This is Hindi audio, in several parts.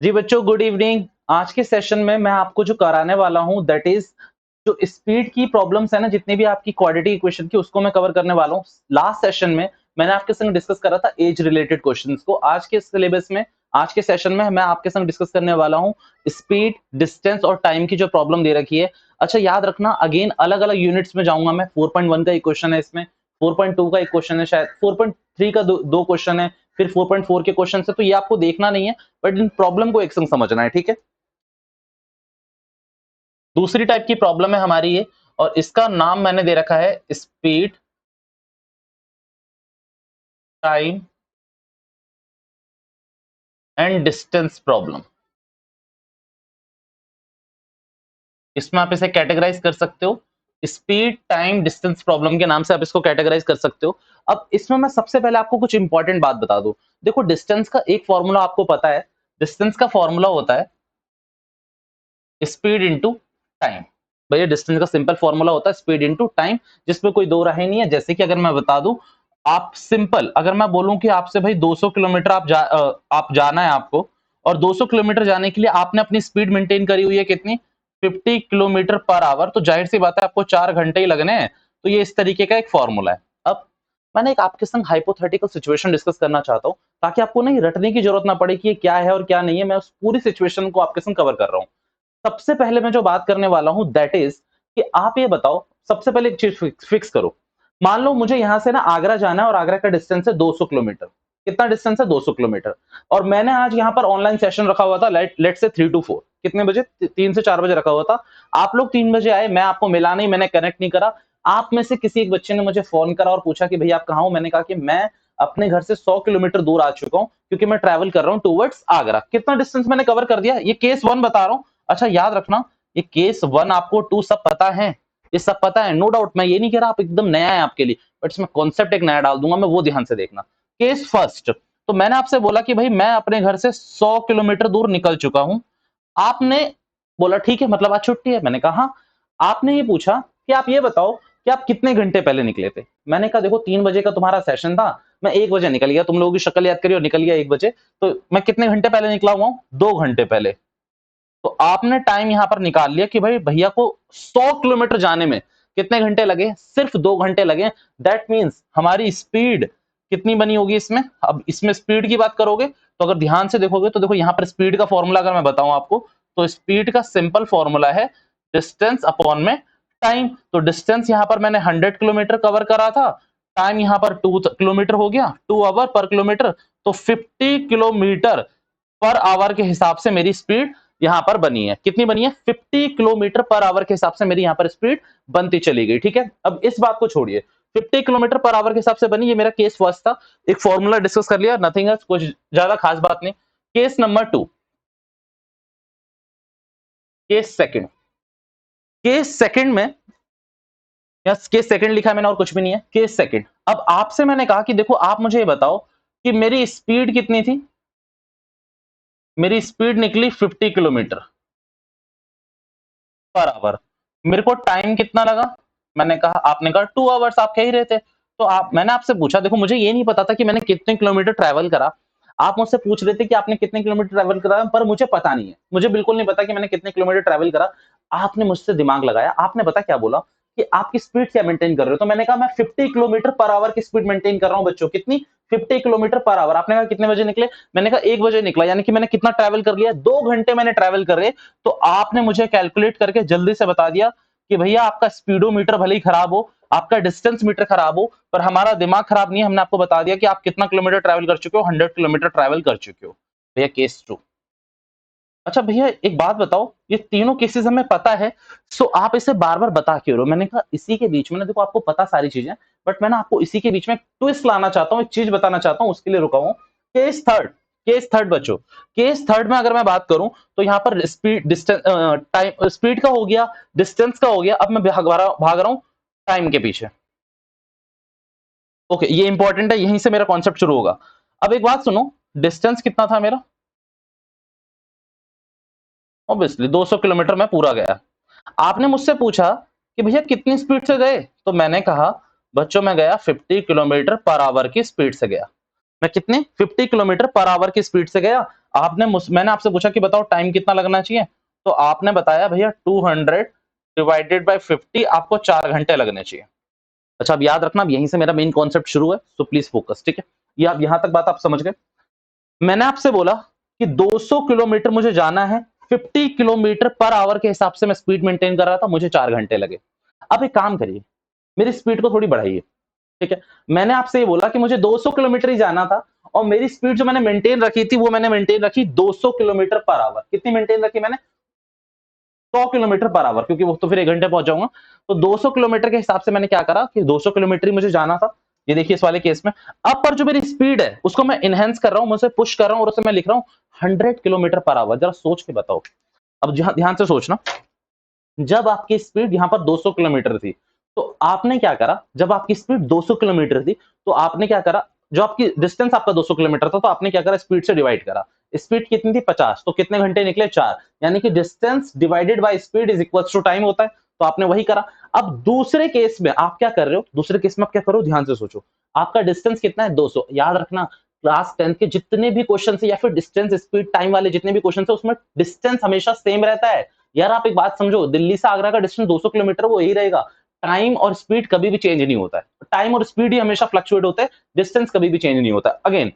जी बच्चों, गुड इवनिंग। आज के सेशन में मैं आपको जो कराने वाला हूँ दैट इज जो स्पीड की प्रॉब्लम्स है ना, जितनी भी आपकी क्वाड्रेटिक इक्वेशन की, उसको मैं कवर करने वाला हूँ। लास्ट सेशन में मैंने आपके संग डिस्कस करा था एज रिलेटेड क्वेश्चंस को। आज के सिलेबस में, आज के सेशन में मैं आपके संग डिस्कस करने वाला हूँ स्पीड, डिस्टेंस और टाइम की जो प्रॉब्लम दे रखी है। अच्छा याद रखना, अगेन अलग अलग यूनिट्स में जाऊंगा मैं। 4.1 का एक क्वेश्चन है इसमें, 4.2 का एक क्वेश्चन है, शायद 4.3 का दो क्वेश्चन है, फिर 4.4 के क्वेश्चन है। तो ये आपको देखना नहीं है, बट इन प्रॉब्लम को एक संग समझना है, ठीक है। दूसरी टाइप की प्रॉब्लम है हमारी ये, और इसका नाम मैंने दे रखा है speed, time and distance problem. इसमें आप इसे कैटेगराइज कर सकते हो, स्पीड टाइम डिस्टेंस प्रॉब्लम के नाम से आप इसको कैटेगराइज कर सकते हो। अब इसमें मैं सबसे पहले आपको कुछ इंपॉर्टेंट बात बता दूं। देखो, डिस्टेंस का एक फॉर्मूला आपको पता है। डिस्टेंस का फॉर्मूला होता है स्पीड इंटू टाइम। भैया, डिस्टेंस का सिंपल फॉर्मूला होता है स्पीड इंटू टाइम, जिसमें कोई दो राहें नहीं है। जैसे कि अगर मैं बता दूं, आप सिंपल अगर मैं बोलूं कि आपसे भाई 200 किलोमीटर आप जाना है आपको, और 200 किलोमीटर जाने के लिए आपने अपनी स्पीड मेंटेन करी हुई है कितनी, 50 किलोमीटर पर आवर। तो जाहिर सी बात है आपको 4 घंटे ही लगने हैं। तो ये इस तरीके का एक फॉर्मूला है। अब मैंने एक आपके संग हाइपोथेटिकल सिचुएशन डिस्कस करना चाहता हूं, ताकि आपको नहीं रटने की जरूरत ना पड़े कि ये क्या है और क्या नहीं है। मैं उस पूरी सिचुएशन को आपके संग कवर कर रहा हूं। सबसे पहले मैं जो बात करने वाला हूं दैट इज कि आप ये बताओ, सबसे पहले एक चीज फिक्स करो। मान लो मुझे यहां से ना आगरा जाना है, और आगरा का डिस्टेंस है 200 किलोमीटर। कितना डिस्टेंस है? 200 किलोमीटर। और मैंने आज यहां पर ऑनलाइन सेशन रखा हुआ था, लेट से 3 to 4। कितने बजे? 3 से 4 बजे रखा हुआ था। आप लोग 3 बजे आए, मैं आपको मिला नहीं, मैंने कनेक्ट नहीं करा। आप में से किसी एक बच्चे ने मुझे फोन करा और पूछा कि भैया आप कहाँ हो। मैंने कहा कि मैं अपने घर से 100 किलोमीटर दूर आ चुका हूं, क्योंकि मैं ट्रैवल कर रहा हूं टूवर्ड्स आगरा। कितना डिस्टेंस मैंने कवर कर दिया? ये केस 1 बता रहा हूं। अच्छा याद रखना, ये केस 1 आपको 2 सब पता है, ये सब पता है, नो डाउट। मैं ये नहीं कह रहा आप एकदम नया है आपके लिए, बट इसमें कॉन्सेप्ट एक नया डाल दूंगा मैं, वो ध्यान से देखना। केस फर्स्ट, तो मैंने आपसे बोला कि भाई मैं अपने घर से 100 किलोमीटर दूर निकल चुका हूं। आपने बोला ठीक है, मतलब आज छुट्टी है। मैंने कहा हाँ। आपने ये पूछा कि आप ये बताओ कि आप कितने घंटे पहले निकले थे। मैंने कहा देखो, 3 बजे का तुम्हारा सेशन था, मैं 1 बजे निकल गया। तुम लोगों की शक्ल याद करिए, और निकल गया 1 बजे। तो मैं कितने घंटे पहले निकला हुआ हूं? 2 घंटे पहले। तो आपने टाइम यहां पर निकाल लिया कि भाई भैया को 100 किलोमीटर जाने में कितने घंटे लगे? सिर्फ 2 घंटे लगे। दैट मींस हमारी स्पीड कितनी बनी होगी इसमें? अब इसमें स्पीड की बात करोगे तो अगर ध्यान से देखोगे तो देखो, यहां पर स्पीड का फॉर्मूला अगर मैं बताऊं आपको, तो स्पीड का सिंपल फॉर्मूला है डिस्टेंस अपॉन में टाइम। तो डिस्टेंस यहां पर मैंने 100 किलोमीटर कवर करा था, टाइम यहां पर 2 किलोमीटर हो गया, 2 आवर पर किलोमीटर। तो 50 किलोमीटर पर आवर के हिसाब से मेरी स्पीड यहां पर बनी है। कितनी बनी है? 50 किलोमीटर पर आवर के हिसाब से मेरी यहां पर स्पीड बनती चली गई। ठीक है, अब इस बात को छोड़िए, 50 किलोमीटर पर आवर के हिसाब से बनी। ये मेरा केस फर्स्ट था, एक फॉर्मूला डिस्कस कर लिया, नथिंग एल्स, कुछ ज्यादा खास बात नहीं। Case number 2, case second. Case second में, यस केस सेकंड लिखा है मैंने, और कुछ भी नहीं है। केस सेकंड, अब आपसे मैंने कहा कि देखो आप मुझे ये बताओ कि मेरी स्पीड कितनी थी। मेरी स्पीड निकली 50 किलोमीटर पर आवर। मेरे को टाइम कितना लगा? मैंने कहा, आपने कहा 2 आवर्स, आप कह ही रहे थे। तो मैंने आपसे पूछा, देखो मुझे ये नहीं पता था कि मैंने कितने किलोमीटर ट्रैवल करा। आप मुझसे पूछ रहे थे कि आपने कितने किलोमीटर ट्रैवल करा, पर मुझे पता नहीं है, मुझे बिल्कुल नहीं पता कि मैंने कितने किलोमीटर ट्रैवल करा। आपने मुझसे दिमाग लगाया, आपने पता क्या बोला कि आपकी स्पीड क्या मेंटेन कर रहे हो। तो मैंने कहा मैं 50 किलोमीटर पर आवर की स्पीड मेंटेन कर रहा हूं बच्चों। कितनी? 50 किलोमीटर पर आवर। आपने कहा कितने बजे निकले? मैंने कहा 1 बजे निकला। यानी कि मैंने कितना ट्रैवल कर लिया? 2 घंटे मैंने ट्रैवल कर रहे। तो आपने मुझे कैलकुलेट करके जल्दी से बता दिया कि भैया आपका स्पीडोमीटर भले ही खराब हो, आपका डिस्टेंस मीटर खराब हो, पर हमारा दिमाग खराब नहीं है। हमने आपको बता दिया कि आप कितना किलोमीटर ट्रैवल कर चुके हो, 100 किलोमीटर ट्रैवल कर चुके हो। भैया केस 2। अच्छा भैया एक बात बताओ, ये तीनों केसेस हमें पता है, सो आप इसे बार बार बता क्यों रहे हो? मैंने कहा इसी के बीच में ना, देखो आपको पता सारी चीजें, बट मैं ना आपको इसी के बीच में ट्विस्ट लाना चाहता हूँ, एक चीज बताना चाहता हूँ, उसके लिए रुका हूँ। Case third. केस थर्ड बच्चों, केस थर्ड में अगर मैं बात करूं तो यहां पर स्पीड, डिस्टेंस, टाइम, स्पीड का हो गया, डिस्टेंस का हो गया। अब मैं भाग रहा हूं टाइम के पीछे। ओके, ये इंपॉर्टेंट है, यहीं से मेरा कॉन्सेप्ट शुरू होगा। अब एक बात सुनो, डिस्टेंस कितना था मेरा? ऑब्वियसली 200 किलोमीटर मैं पूरा गया। आपने मुझसे पूछा कि भैया कितनी स्पीड से गए, तो मैंने कहा बच्चों मैं गया 50 किलोमीटर पर आवर की स्पीड से गया। मैं कितने? 50 किलोमीटर पर आवर की स्पीड से गया। मैंने आपसे पूछा कि बताओ टाइम कितना लगना चाहिए, तो आपने बताया भैया 200 डिवाइडेड बाय 50 आपको 4 घंटे लगने चाहिए। अच्छा, अब याद रखना, अब यहीं से मेरा मेन कॉन्सेप्ट शुरू है, सो प्लीज फोकस, ठीक है? ये आप यहां तक बात आप समझ गए। मैंने आपसे बोला कि 200 किलोमीटर मुझे जाना है, 50 किलोमीटर पर आवर के हिसाब से मैं स्पीड मेंटेन कर रहा था, मुझे 4 घंटे लगे। अब एक काम करिए, मेरी स्पीड को थोड़ी बढ़ाइए, ठीक है? मैंने आपसे ये बोला कि मुझे 200 किलोमीटर ही जाना था और मेरी स्पीड जो मैंने मेंटेन रखी थी वो मैंने मेंटेन रखी 200 किलोमीटर पर आवर। कितनी मेंटेन रखी मैंने? 100 किलोमीटर पर आवर, क्योंकि वो तो फिर 1 घंटे पहुंच जाऊंगा। तो 200 किलोमीटर के हिसाब से मैंने क्या करा कि 200 किलोमीटर ही मुझे जाना था। ये देखिए इस वाले केस में। अब पर जो मेरी स्पीड है उसको मैं इनहेंस कर रहा हूं, मैं उसे पुश कर रहा हूं और उसे मैं लिख रहा हूं 100 किलोमीटर पर आवर। जरा सोच के बताओ। अब ध्यान से सोचना, जब आपकी स्पीड यहां पर 200 किलोमीटर थी, तो आपने क्या करा? जब आपकी स्पीड 200 किलोमीटर थी, तो आपने क्या करा? जो आपकी डिस्टेंस आपका 200 किलोमीटर था, तो आपने क्या करा? स्पीड से डिवाइड करा। स्पीड कितनी थी? 50। तो कितने घंटे निकले? 4। यानी कि distance divided by speed is equals to time होता है। तो आपने वही करा। अब दूसरे केस में आप क्या कर रहे हो? दूसरे केस में आप क्या करो? ध्यान से सोचो। आपका डिस्टेंस कितना है? 200। याद रखना, क्लास 10 के जितने भी क्वेश्चन है या फिर डिस्टेंस स्पीड टाइम वाले जितने भी क्वेश्चन है, उसमें डिस्टेंस हमेशा सेम रहता है। यार आप एक बात समझो, दिल्ली से आगरा का डिस्टेंस 200 किलोमीटर वो यही रहेगा। टाइम और स्पीड कभी भी चेंज नहीं होता है। टाइम और स्पीड ही हमेशा फ्लक्चुएट होते हैं, डिस्टेंस कभी भी चेंज नहीं होता। अगेन,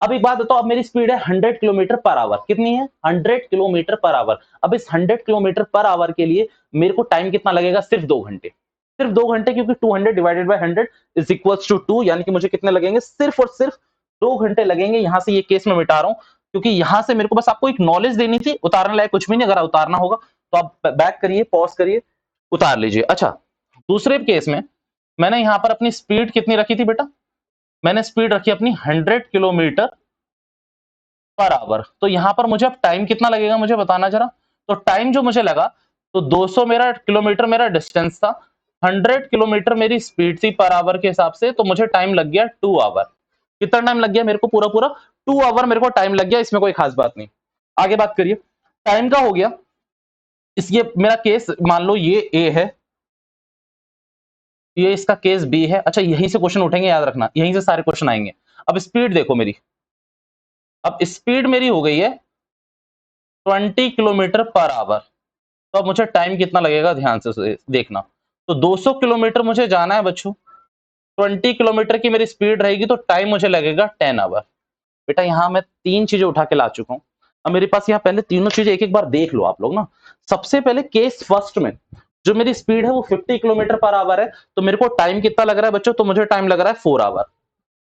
अब एक बात बताओ, अब मेरी स्पीड है 100 किलोमीटर पर आवर। कितनी है? 100 किलोमीटर पर आवर। अब इस 100 किलोमीटर पर आवर के लिए मेरे को टाइम कितना लगेगा? सिर्फ 2 घंटे। सिर्फ 2 घंटे, क्योंकि 200 divided by 100 is equals to 2, यानी कि मुझे कितने लगेंगे? सिर्फ और सिर्फ 2 घंटे लगेंगे। यहां से ये केस में मिटा रहा हूं, क्योंकि यहां से मेरे को बस आपको एक नॉलेज देनी थी, उतारने लायक कुछ भी नहीं। अगर उतारना होगा तो आप बैक करिए, पॉज करिए, उतार लीजिए। अच्छा, दूसरे केस में मैंने यहां पर अपनी स्पीड कितनी रखी थी बेटा? मैंने स्पीड रखी अपनी 100 किलोमीटर पर आवर। तो यहां पर मुझे अब टाइम कितना लगेगा मुझे बताना जरा। तो टाइम जो मुझे लगा, तो 200 मेरा किलोमीटर मेरा डिस्टेंस था, 100 किलोमीटर मेरी स्पीड थी पर आवर के हिसाब से, तो मुझे टाइम लग गया 2 आवर। कितना टाइम लग गया मेरे को? पूरा पूरा 2 आवर मेरे को टाइम लग गया। इसमें कोई खास बात नहीं। आगे बात करिए, टाइम का हो गया। इस ये मेरा केस मान लो ये ए है, ये इसका केस बी है। अच्छा, यहीं से क्वेश्चन उठेंगे, याद रखना, यहीं से सारे क्वेश्चन आएंगे। अब स्पीड देखो मेरी, अब स्पीड मेरी हो गई है 20 किलोमीटर पर आवर। तो अब मुझे टाइम कितना लगेगा? ध्यान से देखना। तो 200 किलोमीटर मुझे जाना है बच्चों, 20 किलोमीटर की मेरी स्पीड रहेगी, तो टाइम मुझे लगेगा 10 आवर। बेटा यहां मैं 3 चीजें उठा के ला चुका हूं। अब मेरे पास यहाँ पहले तीनों चीजें एक एक बार देख लो आप लोग ना। सबसे पहले केस फर्स्ट में जो मेरी स्पीड है वो 50 किलोमीटर पर आवर है, तो मेरे को टाइम कितना लग रहा है बच्चों? तो मुझे टाइम लग रहा है 4 आवर।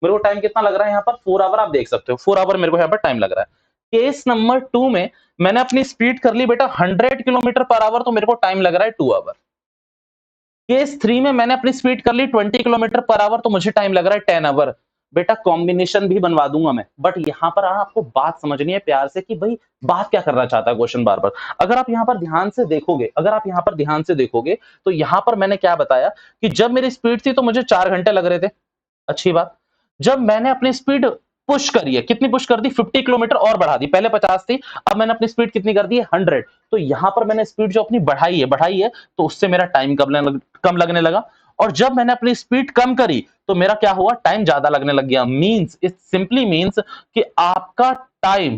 मेरे को टाइम कितना लग रहा है यहाँ पर? 4 आवर। आप देख सकते हो 4 आवर मेरे को यहाँ पर टाइम लग रहा है। केस नंबर 2 में मैंने अपनी स्पीड कर ली बेटा 100 किलोमीटर पर आवर, तो मेरे को टाइम लग रहा है 2 आवर। केस 3 में मैंने अपनी स्पीड कर ली 20 किलोमीटर पर आवर, तो मुझे टाइम लग रहा है 10 आवर। बेटा कॉम्बिनेशन भी बनवा दूंगा मैं, बट यहां पर आपको बात समझनी है प्यार से कि भाई बात क्या करना चाहता है क्वेश्चन बार बार। अगर आप यहां पर ध्यान से देखोगे, अगर आप यहां पर ध्यान से देखोगे, तो यहां पर मैंने क्या बताया कि जब मेरी स्पीड थी तो मुझे 4 घंटे लग रहे थे। अच्छी बात। जब मैंने अपनी स्पीड पुश करी है, कितनी पुश कर दी? 50 किलोमीटर और बढ़ा दी। पहले 50 थी, अब मैंने अपनी स्पीड कितनी कर दी है? 100। तो यहां पर मैंने स्पीड जो अपनी बढ़ाई है, तो उससे मेरा टाइम कम लगने लगा। और जब मैंने अपनी स्पीड कम करी, तो मेरा क्या हुआ? टाइम ज्यादा लगने लग गया। मींस, इट सिंपली मींस कि आपका टाइम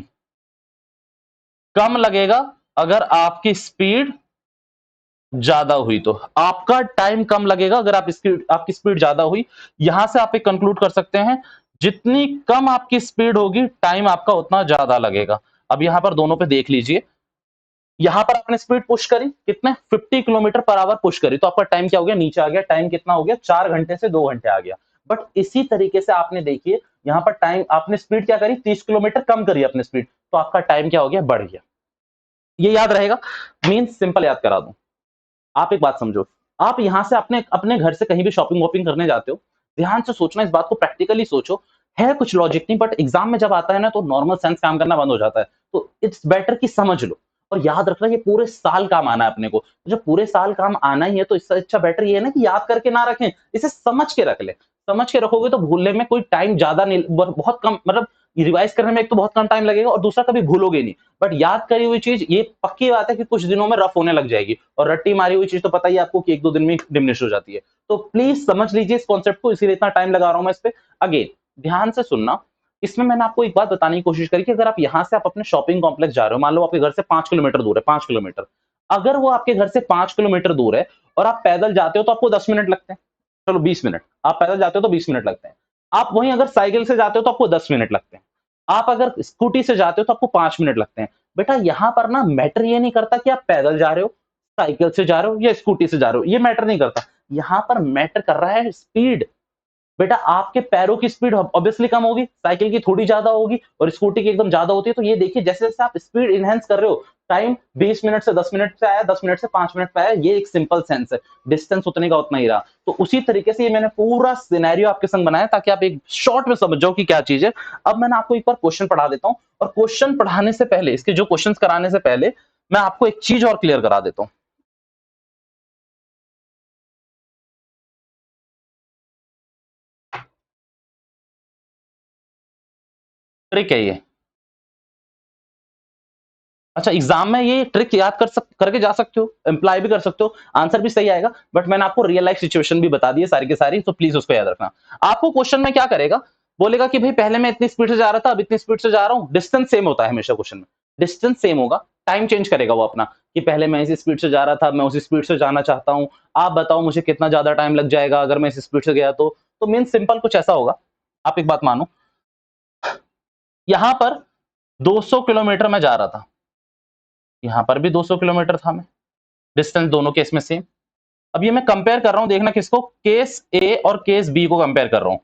कम लगेगा अगर आपकी स्पीड ज्यादा हुई। तो आपका टाइम कम लगेगा अगर आपकी स्पीड ज्यादा हुई। यहां से आप एक कंक्लूड कर सकते हैं, जितनी कम आपकी स्पीड होगी टाइम आपका उतना ज्यादा लगेगा। अब यहां पर दोनों पे देख लीजिए, यहां पर आपने स्पीड पुश करी, कितने? 50 किलोमीटर पर आवर पुश करी, तो आपका टाइम क्या हो गया? नीचे आ गया। टाइम कितना हो गया? 4 घंटे से 2 घंटे आ गया। बट इसी तरीके से आपने देखिए, यहां पर टाइम आपने स्पीड क्या करी? 30 किलोमीटर कम करी अपनी स्पीड, तो आपका टाइम क्या हो गया? बढ़ गया। ये याद रहेगा। मीन्स सिंपल याद करा दूं, आप एक बात समझो, आप यहां से अपने अपने घर से कहीं भी शॉपिंग वॉपिंग करने जाते हो, ध्यान से सोचना, इस बात को प्रैक्टिकली सोचो। है कुछ लॉजिक नहीं, बट एग्जाम में जब आता है ना, तो नॉर्मल सेंस काम करना बंद हो जाता है। तो इट्स बेटर कि समझ लो और याद रखना, ये पूरे साल काम आना है अपने को। तो जब पूरे साल काम आना ही है, तो इससे अच्छा बेटर ये है ना कि याद करके ना रखें, इसे समझ के रख ले। समझ के रखोगे तो भूलने में कोई टाइम ज्यादा नहीं, बहुत कम, मतलब रिवाइज करने में एक तो बहुत कम टाइम लगेगा और दूसरा कभी भूलोगे नहीं। बट याद करी हुई चीज, ये पक्की बात है कि कुछ दिनों में रफ होने लग जाएगी, और रट्टी मारी हुई चीज तो पता ही है आपको कि 1-2 दिन में डिमिनिश हो जाती है। तो प्लीज समझ लीजिए इस कॉन्सेप्ट को, इसीलिए इतना टाइम लगा रहा हूं मैं इस पे। अगेन ध्यान से सुनना, इसमें मैंने आपको एक बात बताने की कोशिश करी कि अगर आप यहाँ से आप अपने शॉपिंग कॉम्प्लेक्स जा रहे हो, मान लो आपके घर से 5 किलोमीटर दूर है, 5 किलोमीटर। अगर वो आपके घर से 5 किलोमीटर दूर है और आप पैदल जाते हो तो आपको 10 मिनट लगते हैं। चलो 20 मिनट। आप पैदल जाते हो तो 20 मिनट लगते हैं। आप वहीं अगर साइकिल से जाते हो तो आपको 10 मिनट लगते हैं। आप अगर स्कूटी से जाते हो तो आपको 5 मिनट लगते हैं। बेटा यहाँ पर ना मैटर ये नहीं करता कि आप पैदल जा रहे हो, साइकिल से जा रहे हो या स्कूटी से जा रहे हो, ये मैटर नहीं करता। यहाँ पर मैटर कर रहा है स्पीड। बेटा आपके पैरों की स्पीड ऑब्वियसली कम होगी, साइकिल की थोड़ी ज्यादा होगी और स्कूटी की एकदम ज्यादा होती है। तो ये देखिए जैसे जैसे आप स्पीड इनहेंस कर रहे हो, टाइम 20 मिनट से 10 मिनट पे आया, 10 मिनट से 5 मिनट पे आया, ये एक सिंपल सेंस है। डिस्टेंस उतने का उतना ही रहा। तो उसी तरीके से ये मैंने पूरा सिनेरियो आपके संग बनाया ताकि आप एक शॉर्ट में समझ जाओ कि क्या चीज है। अब मैंने आपको एक बार क्वेश्चन पढ़ा देता हूँ और क्वेश्चन पढ़ाने से पहले, इसके जो क्वेश्चन कराने से पहले मैं आपको एक चीज और क्लियर करा देता हूँ। ट्रिक है ये। अच्छा, एग्जाम में ये ट्रिक याद करके जा सकते हो, एम्प्लॉय भी कर सकते हो, आंसर भी सही आएगा। बट मैंने आपको रियल लाइफ सिचुएशन भी बता दी है सारी की सारी, तो प्लीज उसको याद रखना। आपको क्वेश्चन में क्या करेगा, बोलेगा कि भाई पहले मैं इतनी स्पीड से जा रहा था, अब इतनी स्पीड से जा रहा हूँ। डिस्टेंस सेम होता है हमेशा क्वेश्चन में, डिस्टेंस सेम होगा, टाइम चेंज करेगा वो अपना, कि पहले मैं इसी स्पीड से जा रहा था, मैं उसी स्पीड से जाना चाहता हूँ। आप बताओ मुझे कितना ज्यादा टाइम लग जाएगा अगर मैं इस स्पीड से गया तो मीन सिंपल कुछ ऐसा होगा। आप एक बात मानो, यहां पर 200 किलोमीटर में जा रहा था, यहां पर भी 200 किलोमीटर था मैं, डिस्टेंस दोनों केस में सेम। अब ये मैं कंपेयर कर रहा हूं, देखना किसको, केस ए और केस बी को कंपेयर कर रहा हूं।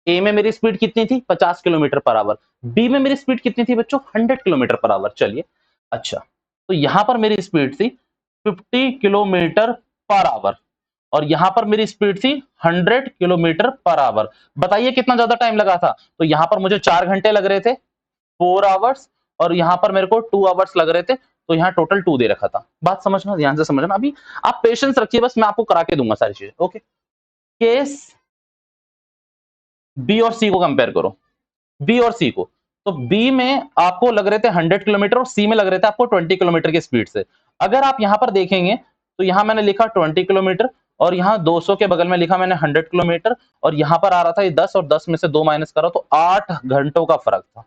ए में मेरी स्पीड कितनी थी, 50 किलोमीटर पर आवर। बी में मेरी स्पीड कितनी थी बच्चों, 100 किलोमीटर पर आवर। चलिए, अच्छा, तो यहां पर मेरी स्पीड थी 50 किलोमीटर पर आवर और यहां पर मेरी स्पीड थी 100 किलोमीटर पर आवर। बताइए कितना ज्यादा टाइम लगा था। तो यहां पर मुझे 4 घंटे लग रहे थे, 4 आवर्स, और यहां पर मेरे को 2 आवर्स लग रहे थे। तो यहाँ टोटल 2 दे रखा था। बात समझना, ध्यान से समझना। अभी आप पेशेंस रखिए, बस मैं आपको करा के दूंगा सारी चीजें। ओके, केस बी और सी को कंपेयर करो, बी और सी को। तो बी में आपको लग रहे थे 100 किलोमीटर और सी में लग रहे थे आपको 20 किलोमीटर की स्पीड से। अगर आप यहां पर देखेंगे तो यहां मैंने लिखा 20 किलोमीटर और यहां 200 के बगल में लिखा मैंने 100 किलोमीटर, और यहां पर आ रहा था ये 10 और 10 में से 2 माइनस करो तो 8 घंटों का फर्क था।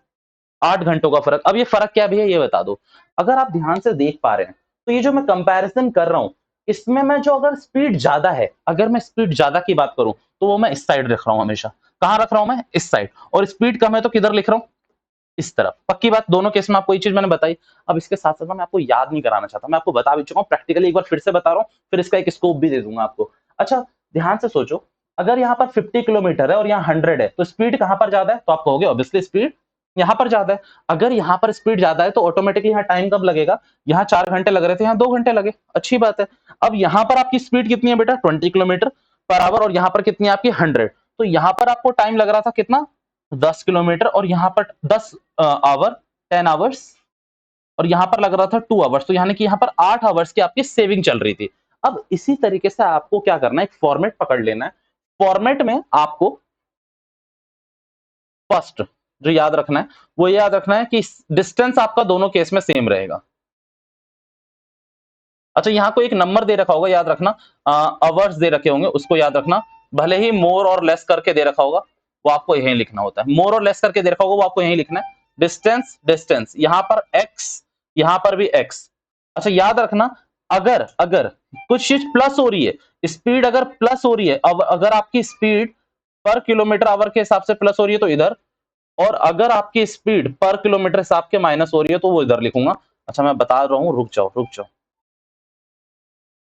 8 घंटों का फर्क। अब ये फर्क क्या भी है ये बता दो। अगर आप ध्यान से देख पा रहे हैं तो ये जो मैं कंपैरिजन कर रहा हूं, इसमें मैं जो अगर स्पीड ज्यादा है, अगर मैं स्पीड ज्यादा की बात करूं तो वो मैं इस साइड रख रहा हूं हमेशा। कहां रख रहा हूं मैं, इस साइड। और स्पीड कम है तो किधर लिख रहा हूं, इस तरफ। पक्की बात, दोनों केस में आपको ये चीज मैंने बताई। अब इसके साथ साथ मैं आपको याद नहीं कराना चाहता, मैं आपको बता भी चुका हूं, प्रैक्टिकली एक बार फिर से बता रहा हूं, फिर इसका एक स्कोप भी दे दूंगा आपको। अच्छा, ध्यान से सोचो, अगर यहाँ पर 50 किलोमीटर है और यहाँ 100 है तो स्पीड कहां पर ज्यादा है, तो आप कहोगे ऑब्वियसली स्पीड यहां पर ज्यादा है। अगर यहां पर स्पीड ज्यादा है तो ऑटोमेटिकली यहाँ टाइम कब लगेगा, यहाँ 4 घंटे लग रहे थे, यहाँ 2 घंटे लगे। अच्छी बात है। अब यहाँ पर आपकी स्पीड कितनी है बेटा, 20 किलोमीटर पर आवर, और यहाँ पर कितनी है आपकी 100। तो यहाँ पर आपको टाइम लग रहा था कितना, 10 किलोमीटर, और यहाँ पर 10 आवर, 10 आवर्स, और यहां पर लग रहा था 2 आवर्स। तो यानी कि यहां पर 8 आवर्स की आपकी सेविंग चल रही थी। अब इसी तरीके से आपको क्या करना है, एक फॉर्मेट पकड़ लेना है। फॉर्मेट में आपको फर्स्ट जो याद रखना है वो याद रखना है कि डिस्टेंस आपका दोनों केस में सेम रहेगा। अच्छा, यहाँ को एक नंबर दे रखा होगा, याद रखना, आवर्स दे रखे होंगे, उसको याद रखना। भले ही मोर और लेस करके दे रखा होगा, वो आपको यहीं लिखना होता है। मोर और लेस करके दे रखा होगा वो आपको यहीं लिखना है। डिस्टेंस डिस्टेंस, यहाँ पर एक्स, यहाँ पर भी एक्स। अच्छा, याद रखना, अगर अगर कुछ चीज प्लस हो रही है, स्पीड अगर प्लस हो रही है, अब अगर आपकी स्पीड पर किलोमीटर आवर के हिसाब से प्लस हो रही है तो इधर, और अगर आपकी स्पीड पर किलोमीटर हिसाब के माइनस हो रही है तो वो इधर लिखूंगा। अच्छा, मैं बता रहा हूँ, रुक जाओ रुक जाओ,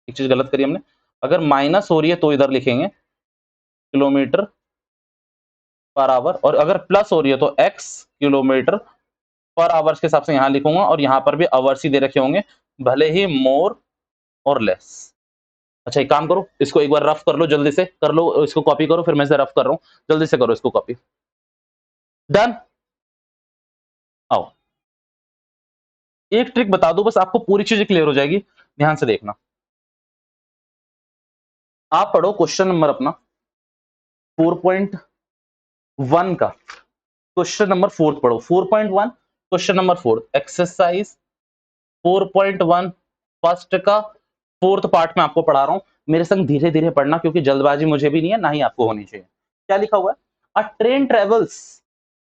एक चीज गलत करी हमने। अगर माइनस हो रही है तो इधर लिखेंगे किलोमीटर पर आवर, और अगर प्लस हो रही है तो एक्स किलोमीटर पर आवर्स के हिसाब से यहां लिखूंगा, और यहां पर भी आवर्स ही दे रखे होंगे, भले ही मोर और लेस। अच्छा, एक काम करो, इसको एक बार रफ कर लो, जल्दी से कर लो, इसको कॉपी करो, फिर मैं इसे रफ कर रहा हूं, जल्दी से करो इसको कॉपी। डन। आओ, एक ट्रिक बता दो बस, आपको पूरी चीजें क्लियर हो जाएगी। ध्यान से देखना, आप पढ़ो क्वेश्चन नंबर अपना 4.1 का, क्वेश्चन नंबर 4 पढ़ो, 4.1 क्वेश्चन नंबर 4, एक्सरसाइज 4.1 फर्स्ट का 4th पार्ट में आपको पढ़ा रहा हूं। मेरे संग धीरे धीरे पढ़ना, क्योंकि जल्दबाजी मुझे भी नहीं है, ना ही आपको होनी चाहिए। क्या लिखा हुआ है, अ train travels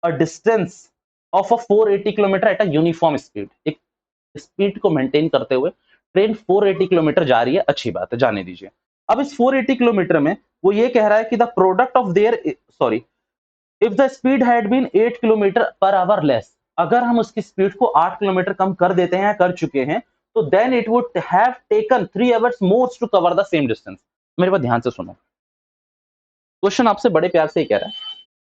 a distance of a 480 kilometre at a uniform speed. एक स्पीड को मेंटेन करते हुए ट्रेन 480 किलोमीटर जा रही है, अच्छी बात है, जाने दीजिए। अब इस 480 किलोमीटर में वो ये कह रहा है कि the product of their sorry if the speed had been 8 kilometer per hour less, अगर हम उसकी स्पीड को 8 किलोमीटर कम कर देते हैं, कर चुके हैं, तो then it would have taken 3 hours more to cover the same distance. मेरे बात ध्यान से सुनो, क्वेश्चन आपसे बड़े प्यार से ही कह रहा है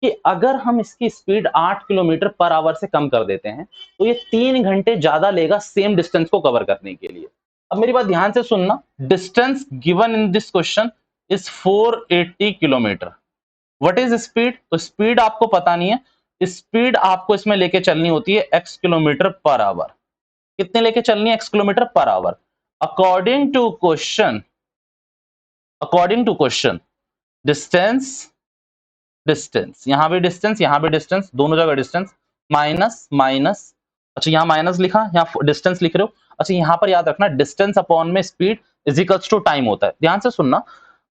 कि अगर हम इसकी स्पीड 8 किलोमीटर पर आवर से कम कर देते हैं, तो ये 3 घंटे ज्यादा लेगा सेम डिस्टेंस को कवर करने के लिए। अब मेरी बात ध्यान से सुनना, distance given in this question is 480 kilometre. What is speed? तो स्पीड आपको पता नहीं है, स्पीड आपको इसमें लेके चलनी होती है x किलोमीटर पर आवर। कितने लेके चलनी है? x kilometer per hour. According to question, according to question distance, distance यहां भी डिस्टेंस, यहां भी डिस्टेंस, दोनों जगह डिस्टेंस, माइनस माइनस, अच्छा यहां माइनस लिखा, यहां डिस्टेंस लिख रहे हो, अच्छा यहां पर याद रखना डिस्टेंस अपॉन में speed is equals to time होता है। ध्यान से सुनना,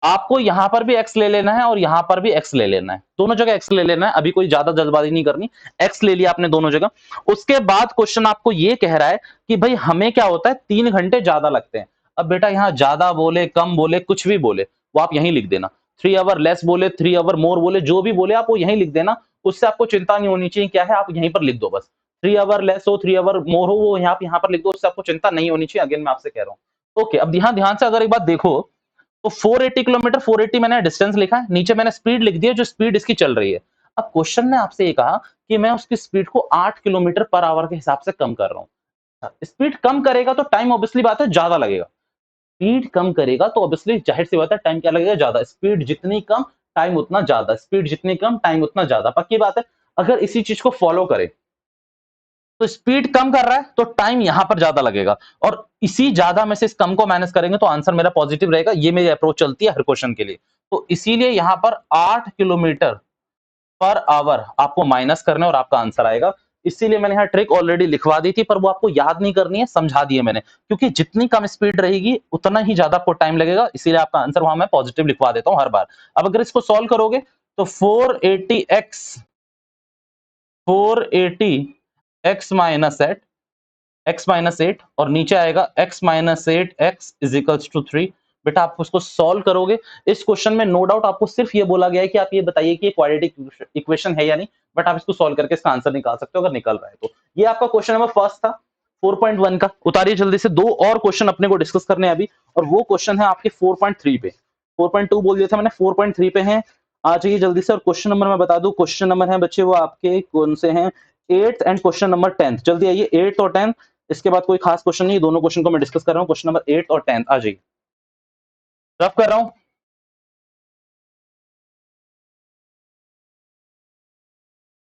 आपको यहां पर भी x ले लेना है और यहां पर भी x ले लेना है, दोनों जगह x ले लेना है, अभी कोई ज्यादा जल्दबाजी नहीं करनी, x ले लिया आपने दोनों जगह। उसके बाद क्वेश्चन आपको ये कह रहा है कि भाई हमें क्या होता है, 3 घंटे ज्यादा लगते हैं। अब बेटा यहां ज्यादा बोले, कम बोले, कुछ भी बोले, वो आप यहीं लिख देना। 3 आवर लेस बोले, 3 आवर मोर बोले, जो भी बोले आप वो यहीं लिख देना, उससे आपको चिंता नहीं होनी चाहिए। क्या है, आप यहीं पर लिख दो बस। 3 आवर लेस हो, 3 आवर मोर हो, वो यहाँ पर लिख दो, उससे आपको चिंता नहीं होनी चाहिए। अगेन मैं आपसे कह रहा हूँ। ओके, अब यहाँ ध्यान से अगर एक बात देखो, तो 480 किलोमीटर, 480 मैंने डिस्टेंस लिखा है, नीचे मैंने स्पीड लिख दी है जो स्पीड इसकी चल रही है। अब क्वेश्चन ने आपसे ये कहा कि मैं उसकी स्पीड को 8 किलोमीटर पर आवर के हिसाब से कम कर रहा हूँ। स्पीड कम करेगा तो टाइम ऑब्वियसली बात है ज्यादा लगेगा। स्पीड कम करेगा तो ऑब्वियसली जाहिर सी बात है टाइम क्या लगेगा, ज्यादा। स्पीड जितनी कम टाइम उतना ज्यादा, स्पीड जितनी कम टाइम उतना ज्यादा, पक्की बात है। अगर इसी चीज को फॉलो करें तो स्पीड कम कर रहा है तो टाइम यहां पर ज्यादा लगेगा, और इसी ज्यादा में से इस कम को माइनस करेंगे तो आंसर मेरा पॉजिटिव रहेगा। ये मेरी अप्रोच चलती है हर क्वेश्चन के लिए। तो इसीलिए यहां पर 8 किलोमीटर पर आवर आपको माइनस करना है और आपका आंसर आएगा। इसीलिए मैंने यहाँ ट्रिक ऑलरेडी लिखवा दी थी, पर वो आपको याद नहीं करनी है, समझा दिए मैंने, क्योंकि जितनी कम स्पीड रहेगी उतना ही ज्यादा आपको टाइम लगेगा। इसीलिए आपका आंसर वहां मैं पॉजिटिव लिखवा देता हूं हर बार। अब अगर इसको सॉल्व करोगे तो 480 x minus eight, x minus 8 और नीचे आएगा x minus 8 x is equals to 3। बेटा आप उसको सॉल्व करोगे, इस क्वेश्चन में नो डाउट आपको सिर्फ ये बोला गया है कि आप ये बताइए कि ये क्वाड्रेटिक इक्वेशन है या नहीं, बट आप इसको सॉल्व करके इसका आंसर निकाल सकते हो अगर निकल रहा है तो। ये आपका क्वेश्चन नंबर फर्स्ट था 4.1 का। उतारिए जल्दी से, दो और क्वेश्चन अपने को डिस्कस करने हैं अभी, और वो क्वेश्चन है आपके 4.3 पे। 4.2 बोल दिया था मैंने, 4.3 पे है। आ जाइए जल्दी से, और क्वेश्चन नंबर मैं बता दूं, क्वेश्चन नंबर है बच्चे वो आपके कौन से हैं, 8th and question number 10th। जल्दी आइए, 8th और 10th, इसके बाद कोई खास क्वेश्चन नहीं, दोनों क्वेश्चन को मैं डिस्कस कर रहा हूं, क्वेश्चन नंबर 8 और 10 आ जाइए, रफ कर रहा हूं।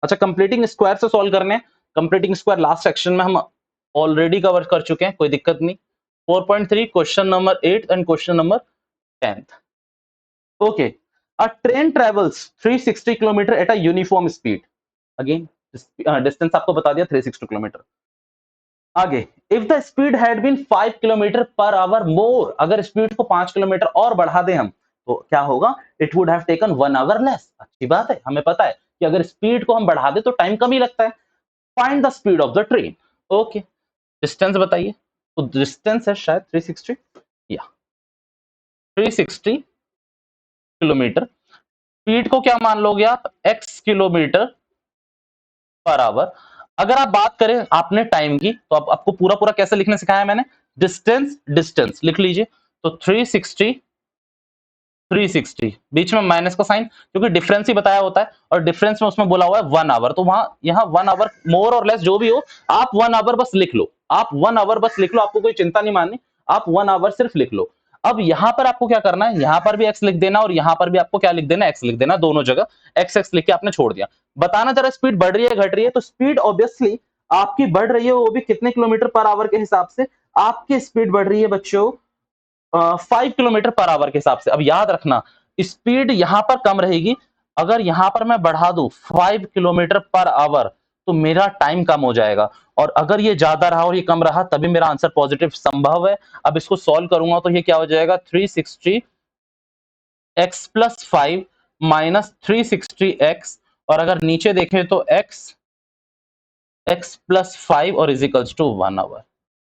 अच्छा, कंप्लीटिंग स्क्वायर से सॉल्व करने हैं। कंप्लीटिंग स्क्वायर लास्ट सेक्शन में हम ऑलरेडी कवर कर चुके हैं, कोई दिक्कत नहीं। 4.3 question number 8 and question number 10th। Okay, a train travels 360 kilometre at a uniform speed. Again distance आपको बता दिया 360 किलोमीटर। आगे, if the speed had been 5 kilometre per hour more, अगर स्पीड को 5 किलोमीटर और बढ़ा दें हम, तो क्या होगा, it would have taken 1 our less. अच्छी बात है, हमें पता है कि अगर स्पीड को हम बढ़ा दें तो टाइम कम ही लगता है। Find the speed of the train. Okay, distance बताइए, तो डिस्टेंस है शायद 360 या 360 किलोमीटर। स्पीड को क्या मान लोगे आप, x किलोमीटर पर आवर। अगर आप बात करें आपने टाइम की, तो आपको पूरा पूरा कैसे लिखने सिखाया मैंने, डिस्टेंस डिस्टेंस लिख लीजिए। तो 360 360 बीच में माइनस का साइन, क्योंकि डिफरेंस ही बताया होता है, और डिफरेंस में उसमें बोला हुआ है 1 आवर, तो वहां यहाँ 1 आवर मोर और लेस जो भी हो, आप 1 आवर बस लिख लो, आप 1 आवर बस लिख लो, आपको कोई चिंता नहीं माननी, आप 1 आवर सिर्फ लिख लो। अब यहां पर आपको क्या करना है, यहां पर भी x लिख देना और यहां पर भी आपको क्या लिख देना, x लिख देना, दोनों जगह x x लिख के आपने छोड़ दिया। बताना जरा स्पीड बढ़ रही है घट रही है, तो स्पीड ऑब्वियसली आपकी बढ़ रही है, वो भी कितने किलोमीटर पर आवर के हिसाब से, आपकी स्पीड बढ़ रही है बच्चों 5 किलोमीटर पर आवर के हिसाब से। अब याद रखना स्पीड यहां पर कम रहेगी, अगर यहां पर मैं बढ़ा दूं 5 किलोमीटर पर आवर तो मेरा टाइम कम हो जाएगा, और अगर ये ज्यादा रहा और ये कम रहा तभी मेरा आंसर पॉजिटिव संभव है। अब इसको सॉल्व करूंगा तो ये क्या हो जाएगा, 360 x प्लस 5 माइनस 360 x, और अगर नीचे देखें तो x प्लस 5 और इजिकल्स टू 1 आवर।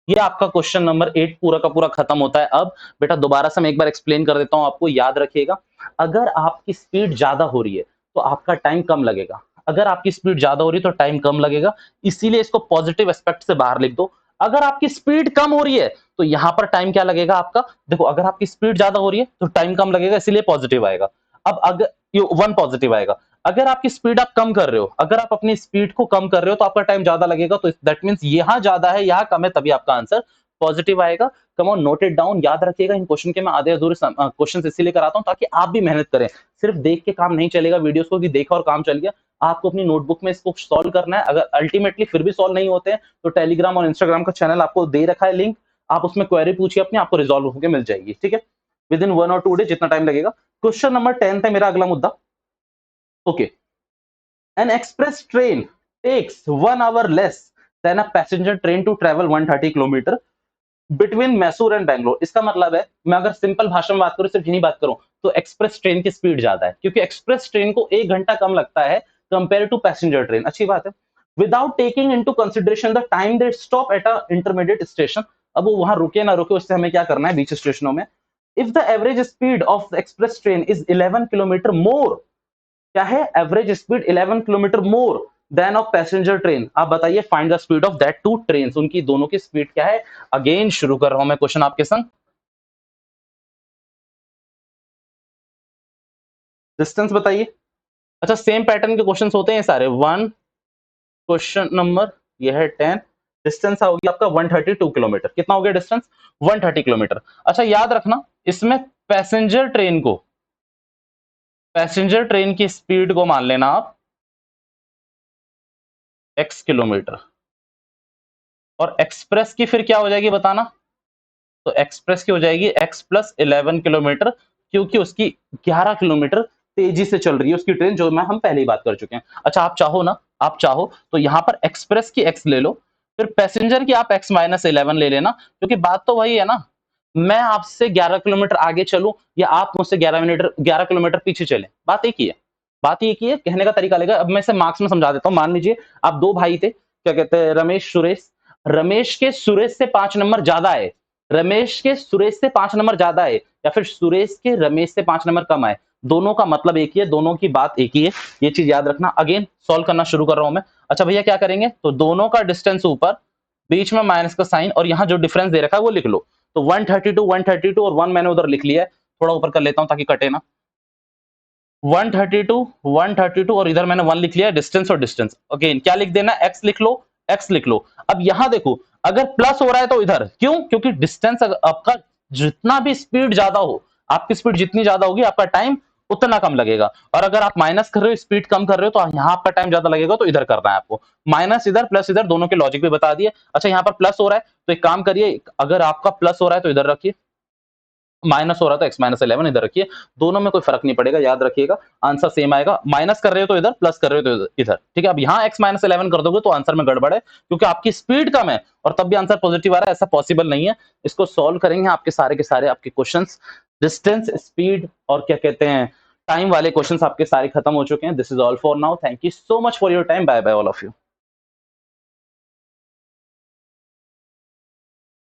ये आपका क्वेश्चन नंबर 8 पूरा का पूरा खत्म होता है। अब बेटा दोबारा से मैं एक बार एक्सप्लेन कर देता हूं आपको, याद रखिएगा। अगर आपकी स्पीड ज्यादा हो रही है तो आपका टाइम कम लगेगा, अगर आपकी स्पीड ज्यादा हो रही है तो टाइम कम लगेगा, इसीलिए इसको पॉजिटिव एस्पेक्ट से बाहर लिख दो। अगर आपकी स्पीड कम हो रही है तो यहां पर टाइम क्या लगेगा आपका, देखो अगर आपकी स्पीड ज्यादा हो रही है तो टाइम कम लगेगा, इसीलिए पॉजिटिव आएगा। अब अगर ये 1 पॉजिटिव आएगा। अगर आपकी स्पीड आप कम कर रहे हो, अगर आप अपनी स्पीड को कम कर रहे हो तो आपका टाइम ज्यादा लगेगा, तो दैट मींस यहां ज्यादा है यहां कम है, तभी आपका आंसर पॉजिटिव आएगा। Come on, note it down, याद रखिएगा। इन क्वेश्चन के मैं आधे अधूरे क्वेश्चन इसीलिए कराता हूं ताकि आप भी मेहनत करें। सिर्फ देख के काम नहीं चलेगा, वीडियोस को कि देखा और काम चल गया। आपको अपनी नोटबुक में इसको सॉल्व करना है। अगर अल्टीमेटली फिर भी सॉल्व नहीं होते हैं तो टेलीग्राम और इंस्टाग्राम का चैनल आपको दे रखा है लिंक, आप उसमें क्वेरी पूछिए अपनी, आपको रिजॉल्व होकर मिल जाएगी। ठीक है, विद इन 1 और 2 डे, जितना टाइम लगेगा। क्वेश्चन नंबर 10 है मेरा अगला मुद्दा। Okay, an express train takes 1 hour less than a passenger train to travel 130 kilometre between Mysore and Bangalore. इसका मतलब है, मैं अगर सिंपल भाषा में बात करूं, सिर्फ यही बात करूं, तो एक्सप्रेस ट्रेन की स्पीड ज्यादा है, क्योंकि एक्सप्रेस ट्रेन को 1 घंटा कम लगता है कंपेयर टू पैसेंजर ट्रेन। अच्छी बात है। Without taking into consideration the time they stop at a intermediate station. अब वो वहां रुके ना रुके, उससे हमें क्या करना है बीच स्टेशनों में। If the average speed of express train is 11 kilometre more, क्या है average speed 11 kilometre more then of passenger train. आप बताइए, find the speed of that two train, उनकी दोनों की स्पीड क्या है। अगेन शुरू कर रहा हूं मैं क्वेश्चन आपके संग। डिस्टेंस बताइए। अच्छा, सेम पैटर्न के क्वेश्चंस होते हैं सारे। वन क्वेश्चन नंबर, यह है 10। डिस्टेंस होगी आपका 132 किलोमीटर। कितना हो गया डिस्टेंस? 130 किलोमीटर। अच्छा याद रखना, इसमें पैसेंजर ट्रेन की स्पीड को मान लेना आप x किलोमीटर, और एक्सप्रेस की फिर क्या हो जाएगी बताना। तो एक्सप्रेस की हो जाएगी x प्लस 11 किलोमीटर, क्योंकि उसकी 11 किलोमीटर तेजी से चल रही है उसकी ट्रेन, जो मैं हम पहले ही बात कर चुके हैं। अच्छा आप चाहो ना, आप चाहो तो यहां पर एक्सप्रेस की x ले लो, फिर पैसेंजर की आप x माइनस 11 ले लेना, क्योंकि बात तो वही है ना। मैं आपसे 11 किलोमीटर आगे चलूं या आप मुझसे 11 किलोमीटर पीछे चले, बात एक ही है। बात एक ही है, कहने का तरीका अलग है। अब मैं इसे मार्क्स में समझा देता हूं। मान लीजिए आप दो भाई थे, क्या कहते हैं, रमेश सुरेश। रमेश के सुरेश से 5 नंबर ज्यादा है, रमेश के सुरेश से 5 नंबर ज्यादा है, या फिर सुरेश के रमेश से 5 नंबर कम आए। दोनों का मतलब एक ही है, दोनों की बात एक ही है, ये चीज याद रखना। अगेन सॉल्व करना शुरू कर रहा हूं मैं। अच्छा भैया क्या करेंगे, तो दोनों का डिस्टेंस ऊपर, बीच में माइनस का साइन, और यहां जो डिफरेंस दे रखा है वो लिख लो। तो 132 और 1 मैंने उधर लिख लिया है, थोड़ा ऊपर कर लेता हूं ताकि कटे ना। 132 और इधर मैंने 1 लिख लिया, डिस्टेंस और डिस्टेंस। अगेन क्या लिख देना, x लिख लो, x लिख लो। अब यहां देखो, अगर प्लस हो रहा है तो इधर क्यों, क्योंकि डिस्टेंस आपका जितना भी स्पीड ज्यादा हो, आपकी स्पीड जितनी ज्यादा होगी आपका टाइम उतना कम लगेगा। और अगर आप माइनस कर रहे हो, स्पीड कम कर रहे हो, तो यहां आपका टाइम ज्यादा लगेगा, तो इधर करना है आपको। माइनस इधर प्लस इधर, दोनों के लॉजिक भी बता दिए। अच्छा यहां पर प्लस हो रहा है तो एक काम करिए, अगर आपका प्लस हो रहा है तो इधर रखिए, माइनस हो रहा था x माइनस 11 इधर रखिए। दोनों में कोई फर्क नहीं पड़ेगा, याद रखिएगा आंसर सेम आएगा। माइनस कर रहे हो तो इधर, प्लस कर रहे हो तो इधर। ठीक है, अब यहाँ x माइनस 11 कर दोगे तो आंसर में गड़बड़ है, क्योंकि आपकी स्पीड कम है और तब भी आंसर पॉजिटिव आ रहा है, ऐसा पॉसिबल नहीं है। इसको सॉल्व करेंगे, आपके सारे के सारे आपके क्वेश्चन डिस्टेंस, स्पीड और क्या कहते हैं टाइम वाले क्वेश्चन आपके सारे खत्म हो चुके हैं। This is all for now, thank you so much for your time, bye bye all of you.